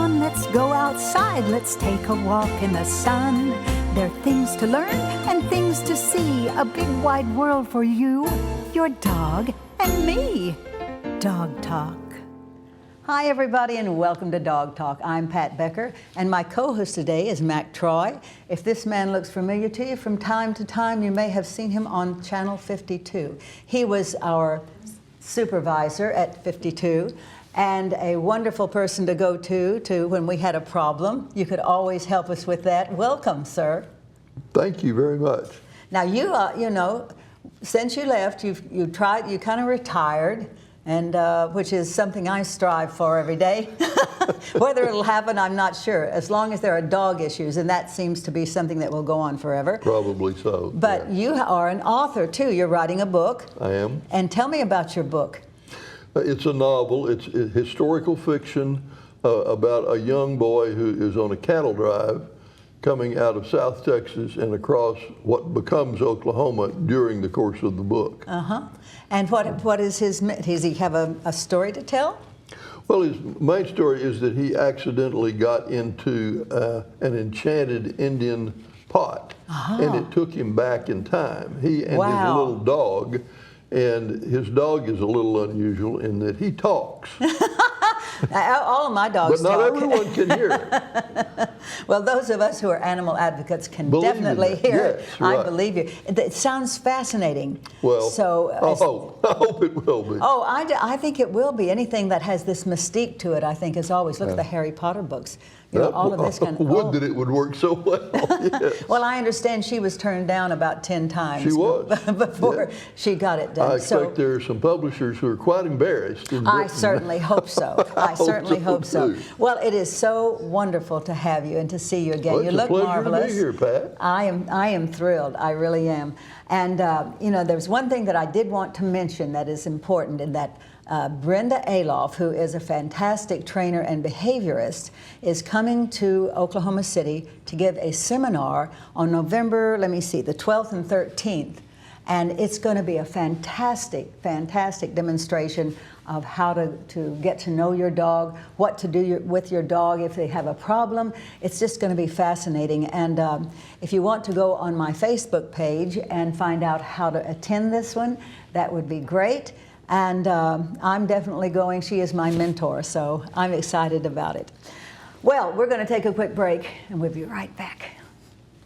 on, let's go outside, let's take a walk in the sun. There are things to learn and things to see, a big wide world for you, your dog, and me. Dog Talk. Hi everybody and welcome to Dog Talk. I'm Pat Becker and my co-host today is Mac Troy. If this man looks familiar to you from time to time, you may have seen him on Channel 52. He was our supervisor at 52 and a wonderful person to go to when we had a problem. You could always help us with that. Welcome, sir. Thank you very much. Now you know, since you left, you kind of retired. And which is something I strive for every day. Whether it'll happen, I'm not sure. As long as there are dog issues, and that seems to be something that will go on forever. Probably so. But yeah. You are an author too. You're writing a book. I am. And tell me about your book. It's a novel. It's historical fiction about a young boy who is on a cattle drive coming out of South Texas and across what becomes Oklahoma during the course of the book. And what is his, does he have a story to tell? Well, his main story is that he accidentally got into an enchanted Indian pot, and it took him back in time. He and his little dog, and his dog is a little unusual in that he talks. All of my dogs talk. But not talk. everyone can hear it. Well, those of us who are animal advocates can believe definitely hear it. Yes, right. I believe you. It sounds fascinating. Well, so, I hope it will be. Oh, I think it will be. Anything that has this mystique to it, I think, is always. Look at the Harry Potter books. You know, all of this kind of. Would that it would work so well. Yes. Well, I understand she was turned down about 10 times. She was. Before she got it done. I expect there are some publishers who are quite embarrassed. I certainly hope so. I certainly hope so. Too. Well, it is so wonderful to have you and to see you again. Well, you it's look a pleasure marvelous. to be here, Pat. I am thrilled. I really am. And you know, there's one thing that I did want to mention that is important, in that Brenda Aloff, who is a fantastic trainer and behaviorist, is coming to Oklahoma City to give a seminar on November, the 12th and 13th. And it's going to be a fantastic, fantastic demonstration of how to get to know your dog, what to do with your dog if they have a problem. It's just going to be fascinating. And if you want to go on my Facebook page and find out how to attend this one, that would be great. And I'm definitely going. She is my mentor, so I'm excited about it. Well, we're going to take a quick break, and we'll be right back.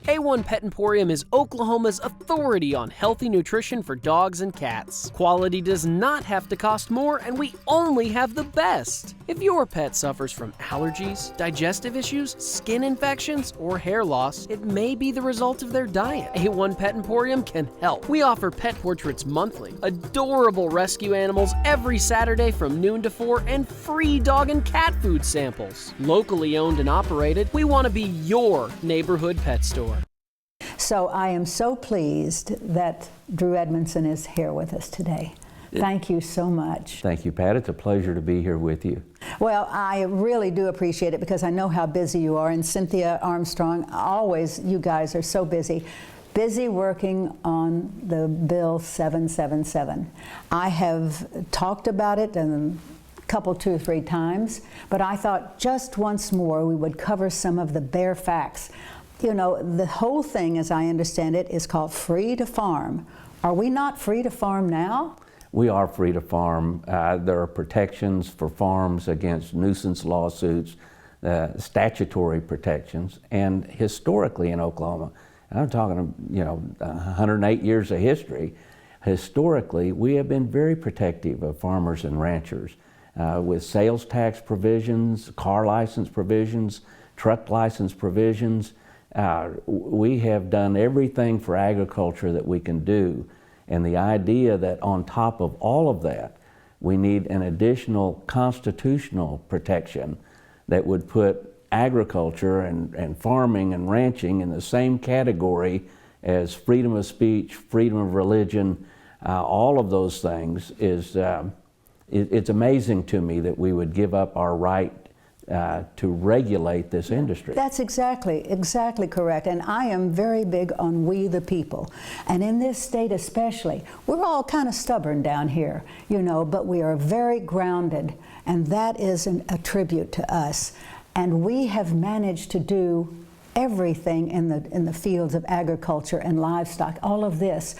A1 Pet Emporium is Oklahoma's authority on healthy nutrition for dogs and cats. Quality does not have to cost more, and we only have the best. If your pet suffers from allergies, digestive issues, skin infections, or hair loss, it may be the result of their diet. A1 Pet Emporium can help. We offer pet portraits monthly, adorable rescue animals every Saturday from noon to 4, and free dog and cat food samples. Locally owned and operated, we want to be your neighborhood pet store. So I am so pleased that Drew Edmondson is here with us today. Thank you so much. Thank you, Pat. It's a pleasure to be here with you. Well, I really do appreciate it because I know how busy you are. And Cynthia, Armstrong, always, you guys are so busy. Busy working on the Bill 777. I have talked about it a couple, 2 or 3 times, but I thought just once more we would cover some of the bare facts. You know, the whole thing, as I understand it, is called free to farm. Are we not free to farm now? We are free to farm. There are protections for farms against nuisance lawsuits, statutory protections, and historically in Oklahoma, and I'm talking, 108 years of history, historically we have been very protective of farmers and ranchers with sales tax provisions, car license provisions, truck license provisions. We have done everything for agriculture that we can do, and the idea that on top of all of that we need an additional constitutional protection that would put agriculture and farming and ranching in the same category as freedom of speech, freedom of religion, all of those things is, it's amazing to me that we would give up our right to regulate this industry. That's exactly correct. And I am very big on we the people. And in this state especially, we're all kind of stubborn down here, but we are very grounded, and that is a tribute to us. And we have managed to do everything in the fields of agriculture and livestock, all of this.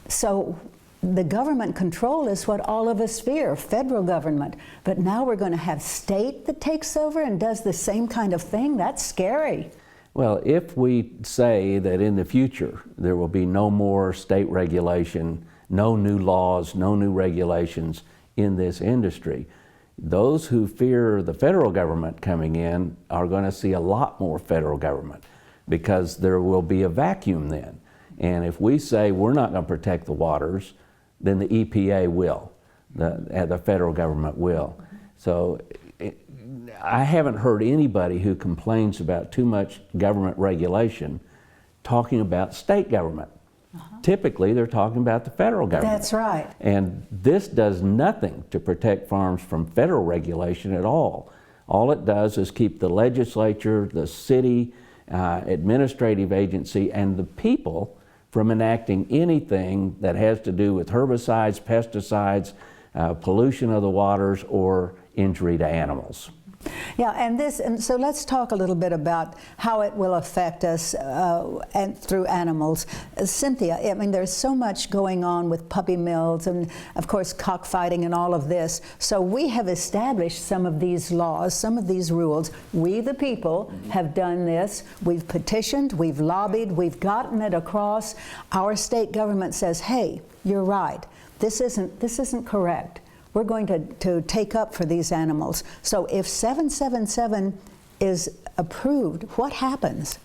So the government control is what all of us fear, federal government. But now we're going to have state that takes over and does the same kind of thing? That's scary. Well, if we say that in the future there will be no more state regulation, no new laws, no new regulations in this industry, those who fear the federal government coming in are going to see a lot more federal government, because there will be a vacuum then. And if we say we're not going to protect the waters, then the EPA will, the federal government will. So I haven't heard anybody who complains about too much government regulation talking about state government. Typically, they're talking about the federal government. That's right. And this does nothing to protect farms from federal regulation at all. All it does is keep the legislature, the city, administrative agency, and the people from enacting anything that has to do with herbicides, pesticides, pollution of the waters, or injury to animals. Yeah, and so let's talk a little bit about how it will affect us and through animals. Cynthia, I mean, there's so much going on with puppy mills and, of course, cockfighting and all of this. So we have established some of these laws, some of these rules. We, the people, have done this. We've petitioned, we've lobbied, we've gotten it across. Our state government says, hey, you're right. This isn't correct. We're going to take up for these animals. So if 777 is approved, what happens?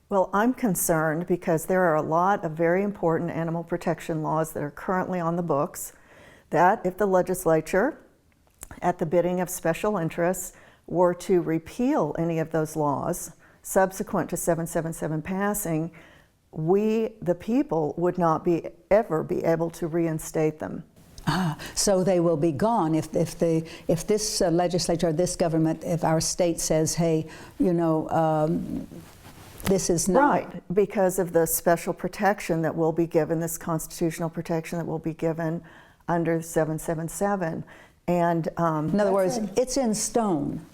Well, I'm concerned because there are a lot of very important animal protection laws that are currently on the books that if the legislature, at the bidding of special interests, were to repeal any of those laws subsequent to 777 passing, we, the people, would not ever be able to reinstate them. So they will be gone if this legislature, this government, if our state says, hey, you know, this is not... Right, because of the special protection that will be given, this constitutional protection that will be given under 777. And in other words, it's in stone.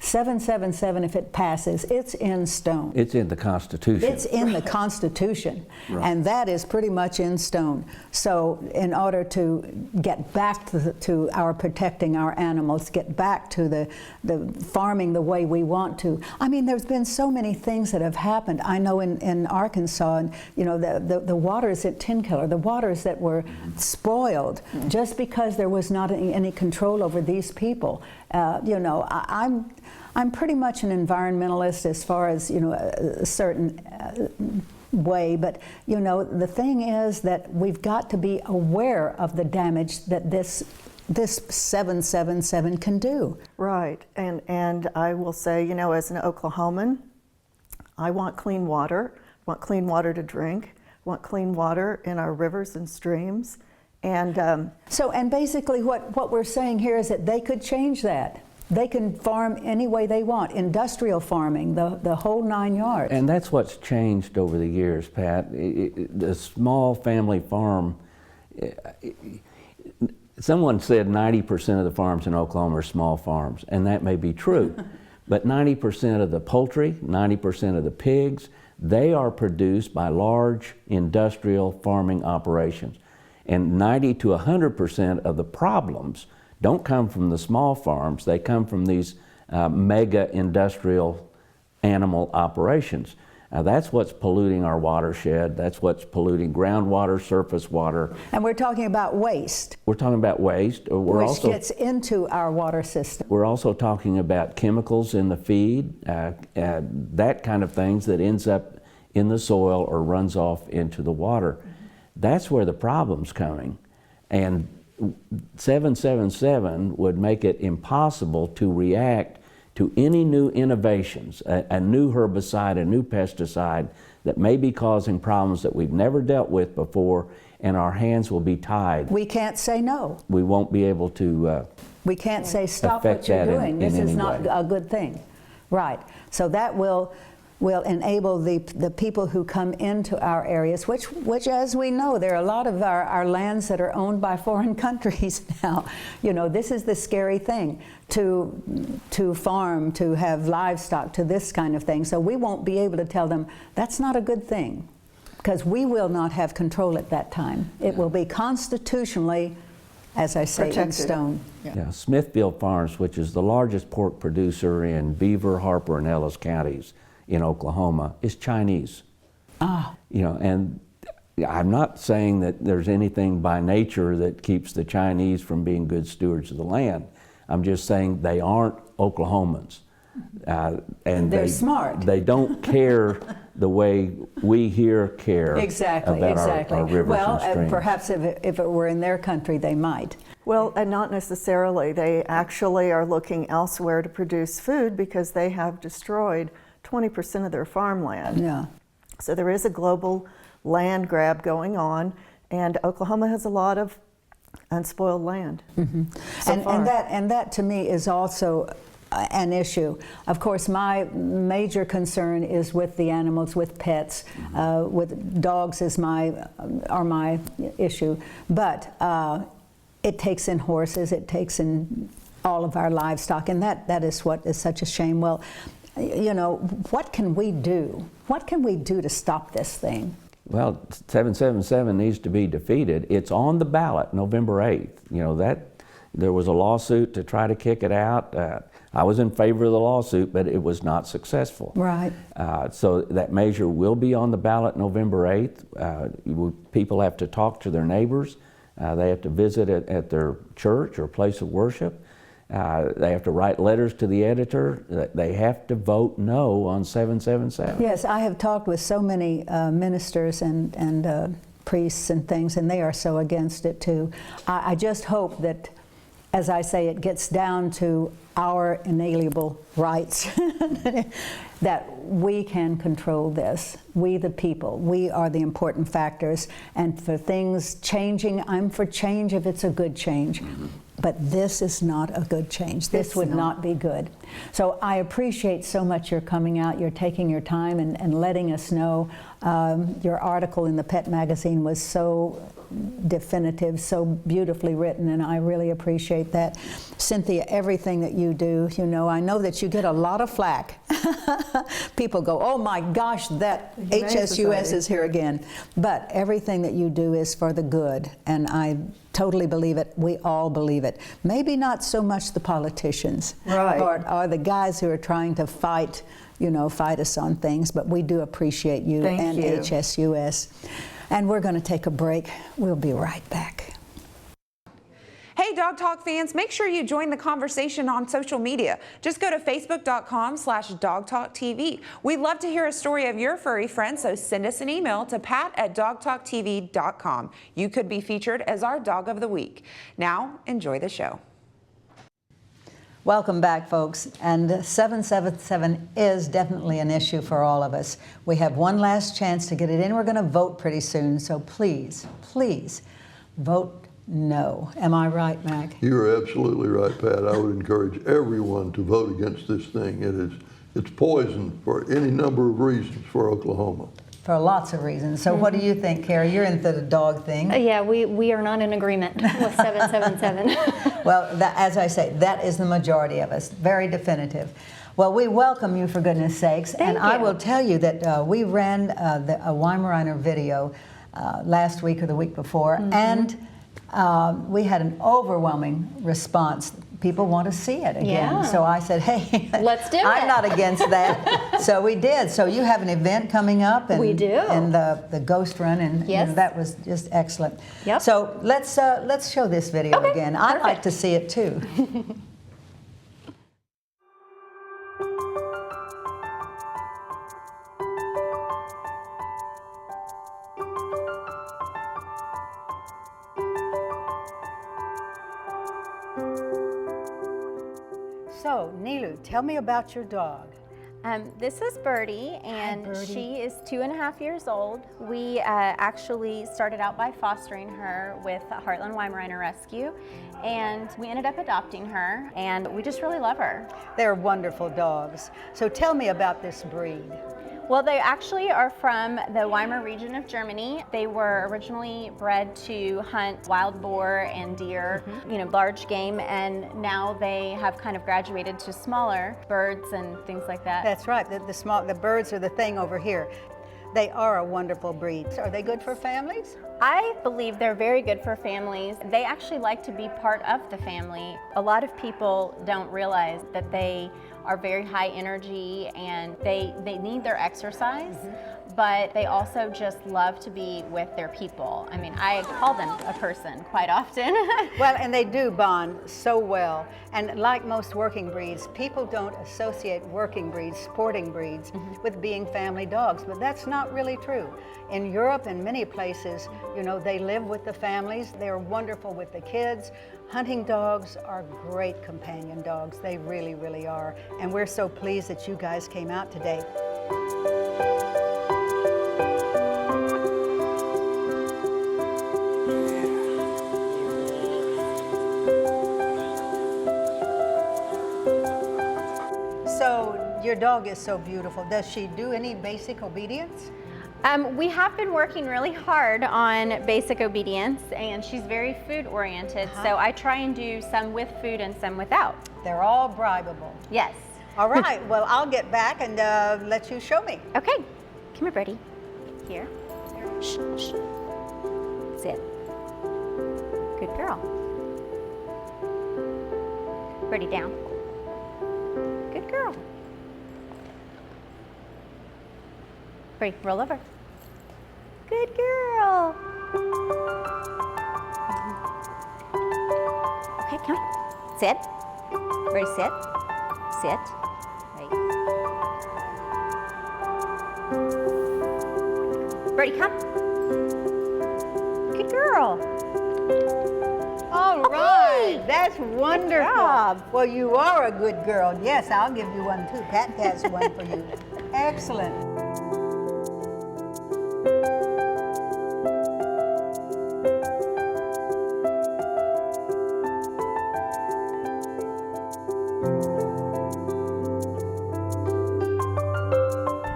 777, if it passes, it's in stone. It's in the Constitution. It's in the Constitution, Right. And that is pretty much in stone. So in order to get back to our protecting our animals, get back to the farming the way we want to. I mean, there's been so many things that have happened. I know in Arkansas, and you know, the waters at Tinkiller, the waters that were spoiled just because there was not any control over these people. You know, I'm pretty much an environmentalist as far as, you know, a certain way, but, you know, the thing is that we've got to be aware of the damage that this 777 can do. Right, and I will say, you know, as an Oklahoman, I want clean water. I want clean water to drink. I want clean water in our rivers and streams. And and basically what we're saying here is that they could change that. They can farm any way they want, industrial farming, the whole 9 yards. And that's what's changed over the years, Pat. The small family farm, someone said 90% of the farms in Oklahoma are small farms, and that may be true. But 90% of the poultry, 90% of the pigs, they are produced by large industrial farming operations. And 90 to 100% of the problems don't come from the small farms, they come from these mega industrial animal operations. That's what's polluting our watershed, that's what's polluting groundwater, surface water. And we're talking about waste. We're talking about waste. Which gets into our water system. We're also talking about chemicals in the feed, that kind of things that ends up in the soil or runs off into the water. That's where the problem's coming. And 777 would make it impossible to react to any new innovations, a new herbicide, a new pesticide that may be causing problems that we've never dealt with before, and our hands will be tied. We can't say no. We won't be able to we can't say stop what you're doing. This is not a good thing. Right. So that will will enable the people who come into our areas, which as we know, there are a lot of our lands that are owned by foreign countries now. You know, this is the scary thing, to farm, to have livestock, to this kind of thing. So we won't be able to tell them, that's not a good thing, because we will not have control at that time. It will be constitutionally, as I say, in stone. Yeah, Smithfield Farms, which is the largest pork producer in Beaver, Harper, and Ellis counties in Oklahoma, is Chinese. You know, and I'm not saying that there's anything by nature that keeps the Chinese from being good stewards of the land. I'm just saying they aren't Oklahomans. And they're smart. They don't care the way we here care about our rivers and streams. Perhaps if it were in their country, they might. Well, and not necessarily. They actually are looking elsewhere to produce food because they have destroyed 20% of their farmland. Yeah. So there is a global land grab going on, and Oklahoma has a lot of unspoiled land. And that to me is also an issue. Of course, my major concern is with the animals, with pets, with dogs are my issue. But it takes in horses, it takes in all of our livestock, and that is what is such a shame. Well, you know, what can we do? What can we do to stop this thing? Well, 777 needs to be defeated. It's on the ballot November 8th. You know, that there was a lawsuit to try to kick it out. I was in favor of the lawsuit, but it was not successful. Right. So that measure will be on the ballot November 8th. People have to talk to their neighbors. They have to visit at their church or place of worship. They have to write letters to the editor. They have to vote no on 777. Yes, I have talked with so many ministers and priests and things, and they are so against it too. I just hope that, as I say, it gets down to our inalienable rights, that we can control this. We the people, we are the important factors, and for things changing, I'm for change if it's a good change. But this is not a good change. This would not be good. So I appreciate so much your coming out, you're taking your time and letting us know. Your article in the Pet magazine was so definitive, so beautifully written, and I really appreciate that. Cynthia, everything that you do, you know, I know that you get a lot of flack. People go, oh my gosh, that HSUS is here again. But everything that you do is for the good, and I totally believe it. We all believe it. Maybe not so much the politicians, right, or the guys who are trying to fight, you know, fight us on things, but we do appreciate you and HSUS. And we're going to take a break. We'll be right back. Hey Dog Talk fans, make sure you join the conversation on social media. Just go to facebook.com/dogtalktv. We'd love to hear a story of your furry friend, so send us an email to pat@dogtalktv.com. You could be featured as our Dog of the Week. Now, enjoy the show. Welcome back, folks. And 777 is definitely an issue for all of us. We have one last chance to get it in. We're going to vote pretty soon, so please, please vote no. Am I right, Mac? You're absolutely right, Pat. I would encourage everyone to vote against this thing. It's poison for any number of reasons for Oklahoma. For lots of reasons. So what do you think, Carrie? You're into the dog thing. Yeah, we are not in agreement with 777. Well, as I say, that is the majority of us. Very definitive. Well, we welcome you, for goodness sakes. Thank you. I will tell you that we ran a Weimaraner video last week or the week before, and we had an overwhelming response. People want to see it again. Yeah. So I said, hey, let's do it. I'm not against that. So we did. So you have an event coming up. And, we do. And the ghost run, and yes, that was just excellent. Yep. So let's show this video again. I'd like to see it too. So, Nilu, tell me about your dog. This is Birdie, and she is 2.5 years old. We actually started out by fostering her with Heartland Weimaraner Rescue, and we ended up adopting her, and we just really love her. They're wonderful dogs. So tell me about this breed. Well, they actually are from the Weimar region of Germany. They were originally bred to hunt wild boar and deer, you know, large game, and now they have kind of graduated to smaller birds and things like that. That's right. The birds are the thing over here. They are a wonderful breed. Are they good for families? I believe they're very good for families. They actually like to be part of the family. A lot of people don't realize that they are very high energy and they need their exercise, but they also just love to be with their people. I mean, I call them a person quite often. Well, and they do bond so well. And like most working breeds, people don't associate working breeds, sporting breeds, with being family dogs, but that's not really true. In Europe and many places, you know, they live with the families. They're wonderful with the kids. Hunting dogs are great companion dogs. They really, really are. And we're so pleased that you guys came out today. So your dog is so beautiful. Does she do any basic obedience? We have been working really hard on basic obedience, and she's very food oriented, so I try and do some with food and some without. They're all bribable. Yes. All right, well, I'll get back and let you show me. Okay, come here, Birdie. Here. Shh, shh. Sit. Good girl. Birdie, down. Good girl. Birdie, roll over. Good girl. Okay, come on. Sit. Birdie, sit. Sit. Right. Birdie, come. Good girl. All right, that's wonderful. Good job. Well, you are a good girl. Yes, I'll give you one too. Pat has one for you. Excellent.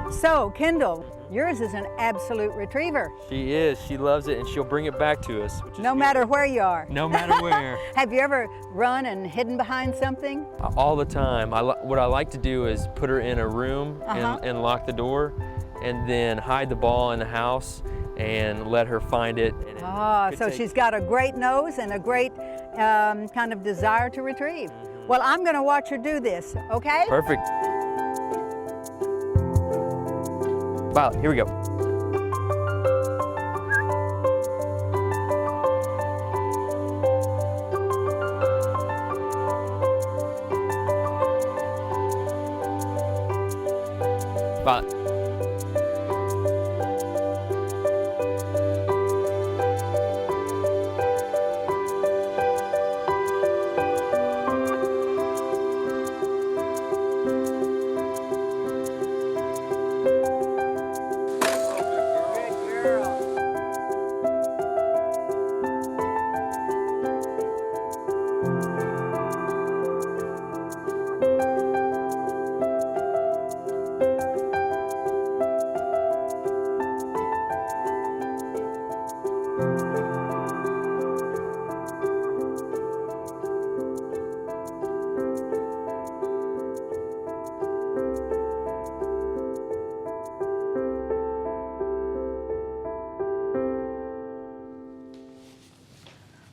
So, Kendall, yours is an absolute retriever. She is. She loves it, and she'll bring it back to us. Which is No matter where you are. No matter where. Have you ever run and hidden behind something? All the time. What I like to do is put her in a room and lock the door, and then hide the ball in the house and let her find it. And So she's got a great nose and a great kind of desire to retrieve. Well, I'm going to watch her do this, okay? Perfect. Violet, here we go. Violet.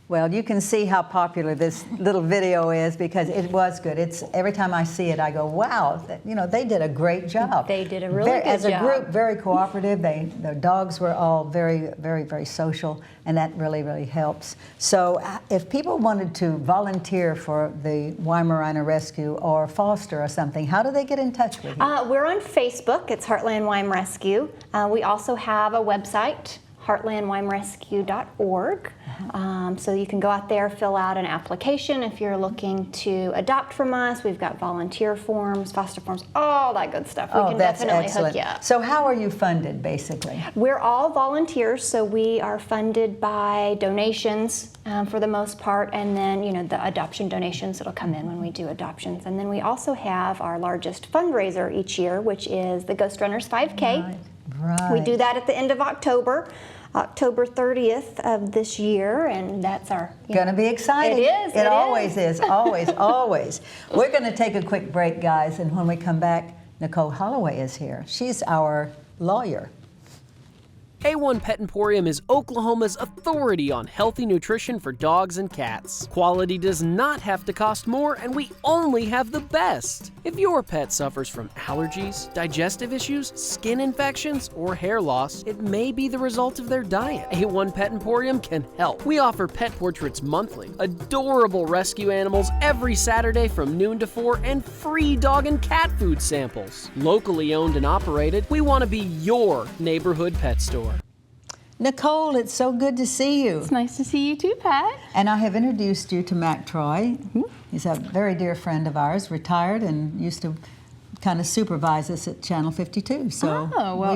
Well, you can see how popular this little video is because it was good. It's every time I see it, I go, "Wow! You know, they did a great job." They did a really good as a job. group, very cooperative. The dogs were all very, very, very social, and that really, really helps. So, if people wanted to volunteer for the Weimaraner Rescue or foster or something, how do they get in touch with you? We're on Facebook. It's Heartland Weim Rescue. We also have a website, heartlandweimerescue.org. So you can go out there, fill out an application if you're looking to adopt from us. We've got volunteer forms, foster forms, all that good stuff. We can that's definitely excellent. hook you up. So how are you funded, basically? We're all volunteers, so we are funded by donations for the most part, and then the adoption donations that'll come in when we do adoptions. And then we also have our largest fundraiser each year, which is the Ghost Runners 5K. Right. We do that at the end of October 30th of this year, and that's our... Going to be exciting. It is. It always is. Always, always. We're going to take a quick break, guys, and when we come back, Nicole Holloway is here. She's our lawyer. A1 Pet Emporium is Oklahoma's authority on healthy nutrition for dogs and cats. Quality does not have to cost more, and we only have the best. If your pet suffers from allergies, digestive issues, skin infections, or hair loss, it may be the result of their diet. A1 Pet Emporium can help. We offer pet portraits monthly, adorable rescue animals every Saturday from noon to 4, and free dog and cat food samples. Locally owned and operated, we want to be your neighborhood pet store. Nicole, it's so good to see you. It's nice to see you too, Pat. And I have introduced you to Mac Troy. He's a very dear friend of ours, retired and used to kind of supervise us at Channel 52. So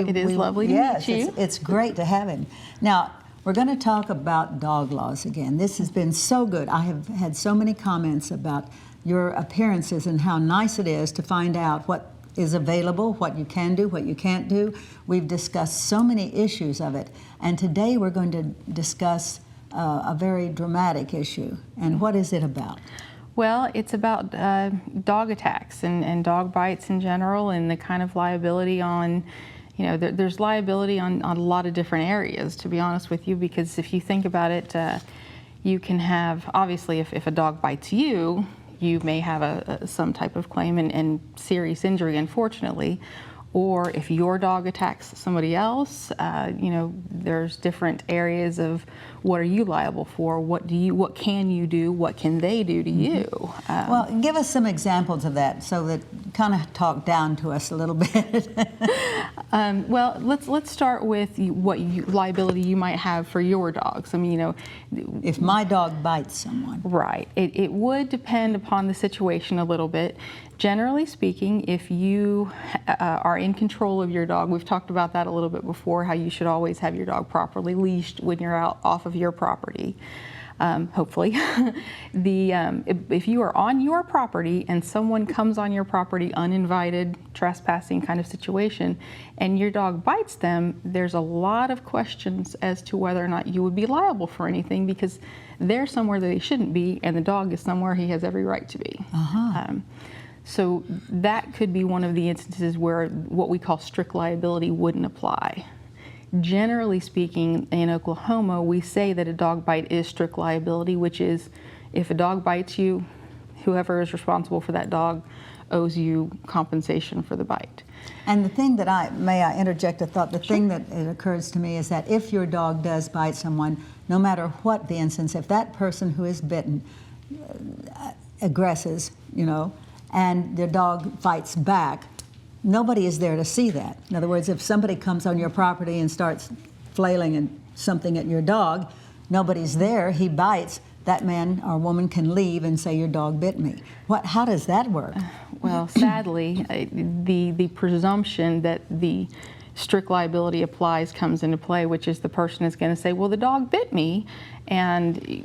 it is lovely to meet you. It's great to have him. Now, we're going to talk about dog laws again. This has been so good. I have had so many comments about your appearances and how nice it is to find out what is available, what you can do, what you can't do. We've discussed so many issues of it, and today we're going to discuss a very dramatic issue. And what is it about? Well, it's about dog attacks and dog bites in general, and the kind of liability on, there's liability on a lot of different areas, to be honest with you, because if you think about it, you can have, obviously, if a dog bites you, you may have some type of claim and serious injury, unfortunately. Or if your dog attacks somebody else, there's different areas of what are you liable for? What can you do? What can they do to you? Well, give us some examples of that, so that kind of talk down to us a little bit. Well, let's start with what liability you might have for your dogs. I mean, if my dog bites someone. Right. It would depend upon the situation a little bit. Generally speaking, if you are in control of your dog, we've talked about that a little bit before, how you should always have your dog properly leashed when you're out off of your property. Hopefully. If you are on your property and someone comes on your property, uninvited, trespassing kind of situation, and your dog bites them, there's a lot of questions as to whether or not you would be liable for anything, because they're somewhere that they shouldn't be, and the dog is somewhere he has every right to be. So that could be one of the instances where what we call strict liability wouldn't apply. Generally speaking, in Oklahoma, we say that a dog bite is strict liability, which is if a dog bites you, whoever is responsible for that dog owes you compensation for the bite. And the thing that may I interject a thought, the thing that it occurs to me is that if your dog does bite someone, no matter what the instance, if that person who is bitten aggresses, and their dog fights back, nobody is there to see that. In other words, if somebody comes on your property and starts flailing and something at your dog, nobody's there, he bites, that man or woman can leave and say, your dog bit me. How does that work? Well, sadly, the presumption that the strict liability applies comes into play, which is the person is going to say, well, the dog bit me, and the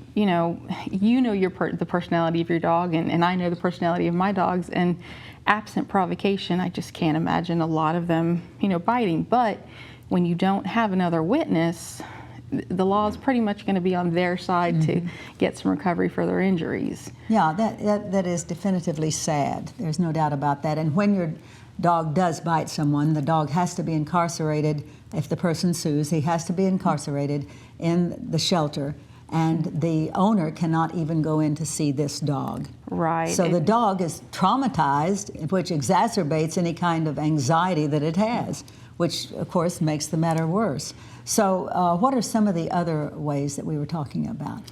personality of your dog, and I know the personality of my dogs, and absent provocation, I just can't imagine a lot of them, biting. But when you don't have another witness, the law is pretty much going to be on their side to get some recovery for their injuries. Yeah, that is definitively sad. There's no doubt about that. And when your dog does bite someone, the dog has to be incarcerated. If the person sues, he has to be incarcerated in the shelter, and the owner cannot even go in to see this dog. Right. So the dog is traumatized, which exacerbates any kind of anxiety that it has, which of course makes the matter worse. So what are some of the other ways that we were talking about?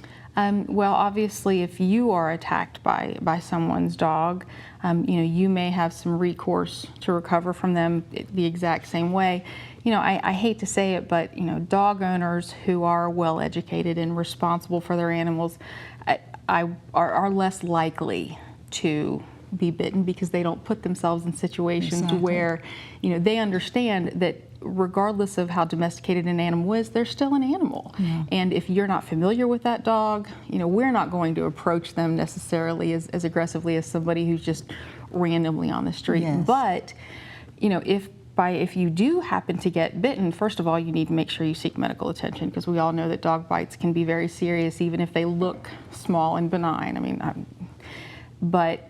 Well, obviously, if you are attacked by someone's dog, you may have some recourse to recover from them the exact same way. I hate to say it, but dog owners who are well educated and responsible for their animals are less likely to be bitten because they don't put themselves in situations where they understand that regardless of how domesticated an animal is, they're still an animal. Yeah. And if you're not familiar with that dog, we're not going to approach them necessarily as aggressively as somebody who's just randomly on the street. Yes. But if you do happen to get bitten, first of all, you need to make sure you seek medical attention, because we all know that dog bites can be very serious, even if they look small and benign. But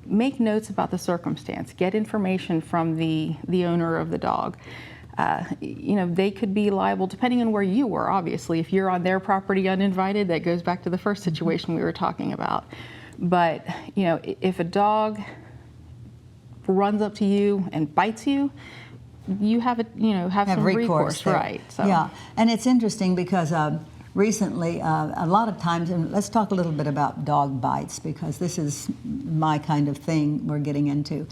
make notes about the circumstance. Get information from the owner of the dog. They could be liable depending on where you were, obviously. If you're on their property uninvited, that goes back to the first situation we were talking about. But, if a dog runs up to you and bites you, you have some recourse, right? So. Yeah, and it's interesting because recently, a lot of times, and let's talk a little bit about dog bites, because this is my kind of thing we're getting into.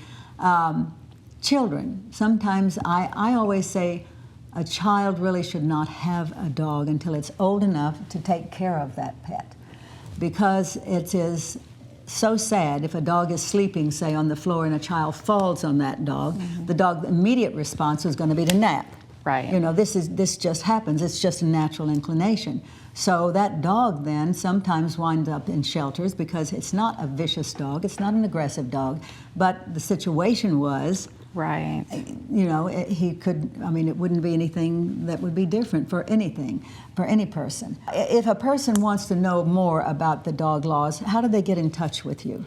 Children, sometimes I always say a child really should not have a dog until it's old enough to take care of that pet, because it is so sad if a dog is sleeping, say, on the floor and a child falls on that dog. Mm-hmm. The dog's immediate response is going to be to nap. Right. This just happens. It's just a natural inclination. So that dog then sometimes winds up in shelters because it's not a vicious dog. It's not an aggressive dog. But the situation was, right. He could, it wouldn't be anything that would be different for any person. If a person wants to know more about the dog laws, how do they get in touch with you?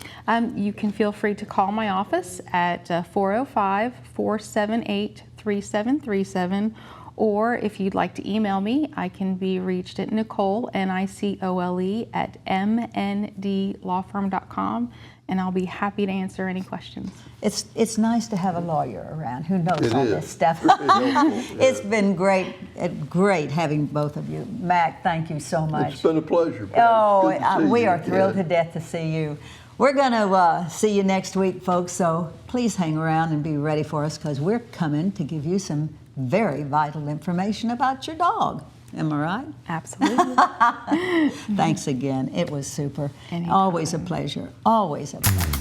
You can feel free to call my office at 405-478-3737, or if you'd like to email me, I can be reached at Nicole, Nicole, at mndlawfirm.com, and I'll be happy to answer any questions. It's nice to have a lawyer around who knows all this stuff. It's been great having both of you. Mac, thank you so much. It's been a pleasure. We are thrilled to death to see you. We're going to see you next week, folks, so please hang around and be ready for us, because we're coming to give you some very vital information about your dog. Am I right? Absolutely. Thanks again. It was super. Anytime. Always a pleasure. Always a pleasure.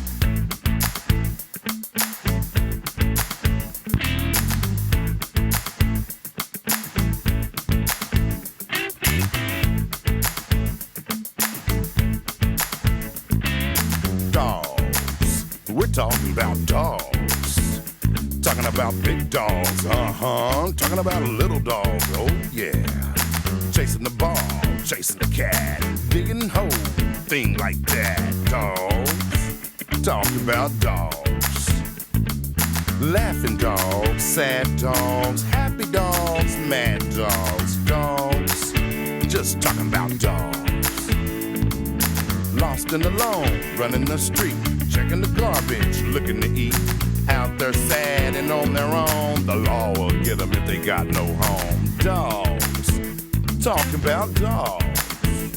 Dogs. We're talking about dogs. Talking about big dogs, talking about little dogs, oh yeah. Chasing the ball, chasing the cat, digging holes, thing like that. Dogs, talking about dogs. Laughing dogs, sad dogs, happy dogs, mad dogs. Dogs, just talking about dogs. Lost and alone, running the street, checking the garbage, looking to eat. Out there sad and on their own, the law will get them if they got no home. Dogs, talking about dogs.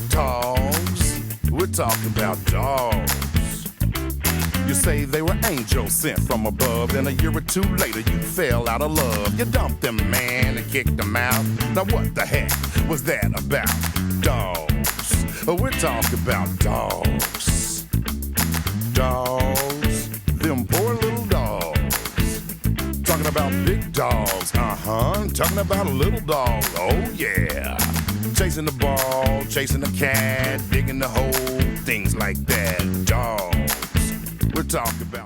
Dogs, we're talking about dogs. You say they were angels sent from above, then a year or two later you fell out of love. You dumped them, man, and kicked them out. Now what the heck was that about? Dogs, we're talking about dogs. Dogs, them poor little dogs. Talking about big dogs, talking about a little dog, oh yeah. Chasing the ball, chasing the cat, digging the hole, things like that. Dogs, we're talking about